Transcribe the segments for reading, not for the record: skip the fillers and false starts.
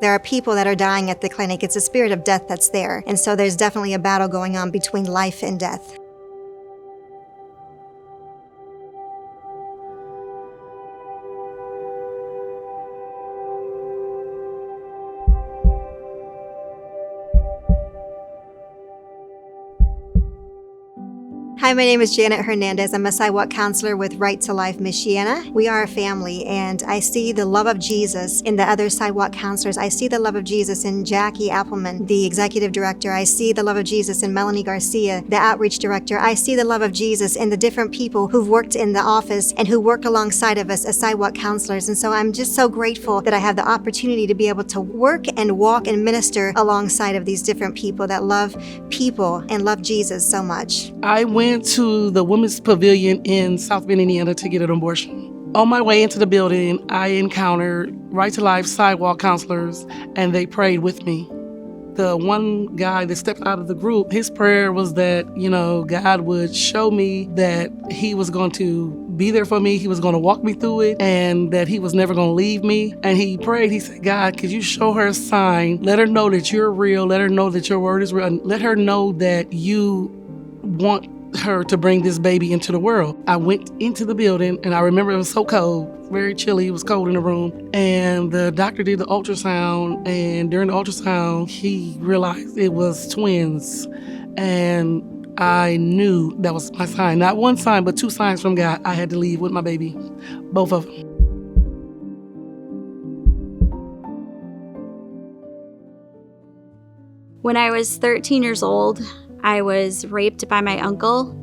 There are people that are dying at the clinic. It's a spirit of death that's there. And so there's definitely a battle going on between life and death. Hi, my name is Janet Hernandez. I'm a sidewalk counselor with Right to Life Michiana. We are a family, and I see the love of Jesus in the other sidewalk counselors. I see the love of Jesus in Jackie Appleman, the executive director. I see the love of Jesus in Melanie Garcia, the outreach director. I see the love of Jesus in the different people who've worked in the office and who work alongside of us as sidewalk counselors. And so I'm just so grateful that I have the opportunity to be able to work and walk and minister alongside of these different people that love people and love Jesus so much. I went to the Women's Pavilion in South Bend, Indiana to get an abortion. On my way into the building, I encountered Right to Life sidewalk counselors, and they prayed with me. The one guy that stepped out of the group, his prayer was that, God would show me that he was going to be there for me, he was going to walk me through it, and that he was never going to leave me. And he prayed, he said, God, could you show her a sign? Let her know that you're real. Let her know that your word is real. And let her know that you want her to bring this baby into the world. I went into the building, and I remember it was so cold, very chilly. It was cold in the room. And the doctor did the ultrasound, and during the ultrasound, he realized it was twins. And I knew that was my sign. Not one sign, but two signs from God. I had to leave with my baby, both of them. When I was 13 years old, I was raped by my uncle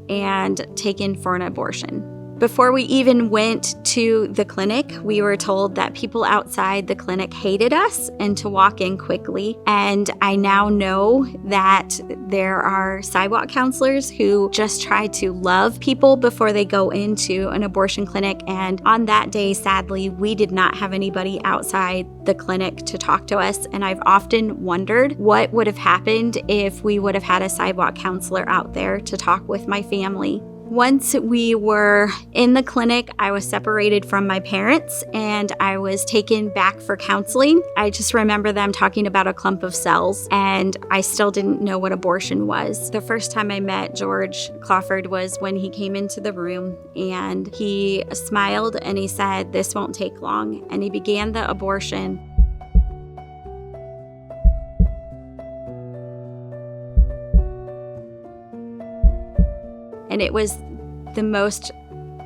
and taken for an abortion. Before we even went to the clinic, we were told that people outside the clinic hated us and to walk in quickly. And I now know that there are sidewalk counselors who just try to love people before they go into an abortion clinic. And on that day, sadly, we did not have anybody outside the clinic to talk to us. And I've often wondered what would have happened if we would have had a sidewalk counselor out there to talk with my family. Once we were in the clinic, I was separated from my parents and I was taken back for counseling. I just remember them talking about a clump of cells, and I still didn't know what abortion was. The first time I met George Clawford was when he came into the room, and he smiled and he said, "This won't take long," and he began the abortion. And it was the most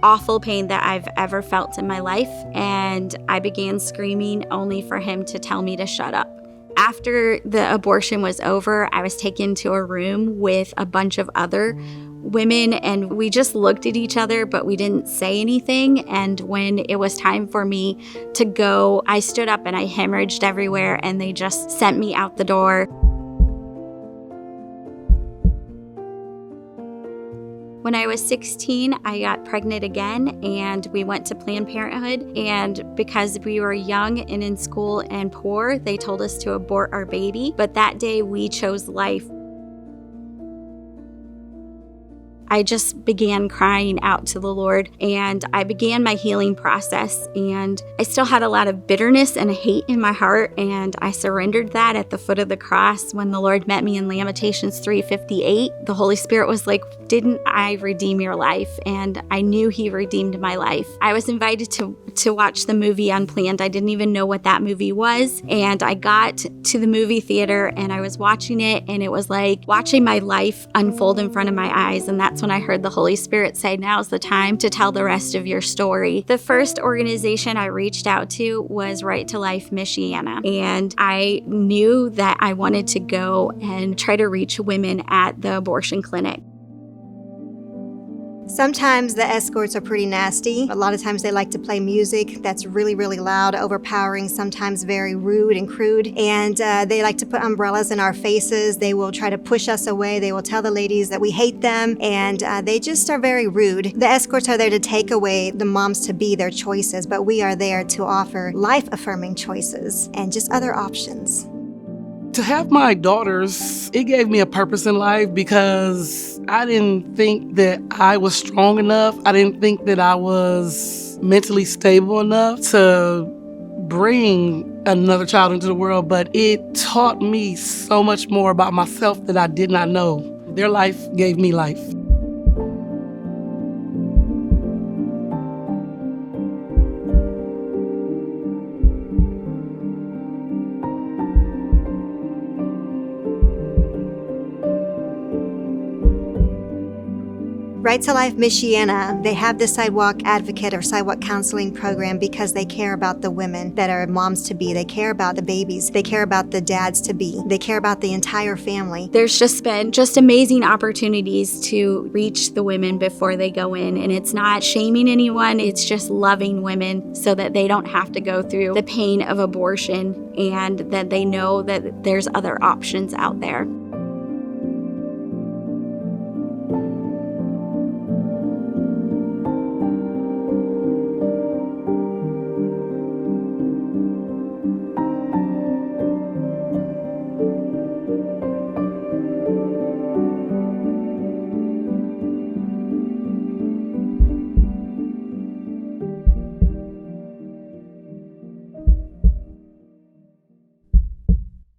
awful pain that I've ever felt in my life. And I began screaming only for him to tell me to shut up. After the abortion was over, I was taken to a room with a bunch of other women, and we just looked at each other, but we didn't say anything. And when it was time for me to go, I stood up and I hemorrhaged everywhere, and they just sent me out the door. When I was 16, I got pregnant again, and we went to Planned Parenthood. And because we were young and in school and poor, they told us to abort our baby. But that day we chose life. I just began crying out to the Lord, and I began my healing process. And I still had a lot of bitterness and hate in my heart, and I surrendered that at the foot of the cross when the Lord met me in Lamentations 3:58. The Holy Spirit was like, "Didn't I redeem your life?" And I knew He redeemed my life. I was invited to watch the movie Unplanned. I didn't even know what that movie was. And I got to the movie theater and I was watching it, and it was like watching my life unfold in front of my eyes. And that's when I heard the Holy Spirit say, "Now's the time to tell the rest of your story." The first organization I reached out to was Right to Life Michiana. And I knew that I wanted to go and try to reach women at the abortion clinic. Sometimes the escorts are pretty nasty. A lot of times they like to play music that's really, really loud, overpowering, sometimes very rude and crude. And they like to put umbrellas in our faces. They will try to push us away. They will tell the ladies that we hate them. And they just are very rude. The escorts are there to take away the moms to be their choices, but we are there to offer life-affirming choices and just other options. To have my daughters, it gave me a purpose in life because I didn't think that I was strong enough. I didn't think that I was mentally stable enough to bring another child into the world, but it taught me so much more about myself that I did not know. Their life gave me life. Right to Life Michiana, they have the sidewalk advocate or sidewalk counseling program because they care about the women that are moms-to-be. They care about the babies. They care about the dads-to-be. They care about the entire family. There's just been amazing opportunities to reach the women before they go in. And it's not shaming anyone. It's just loving women so that they don't have to go through the pain of abortion and that they know that there's other options out there.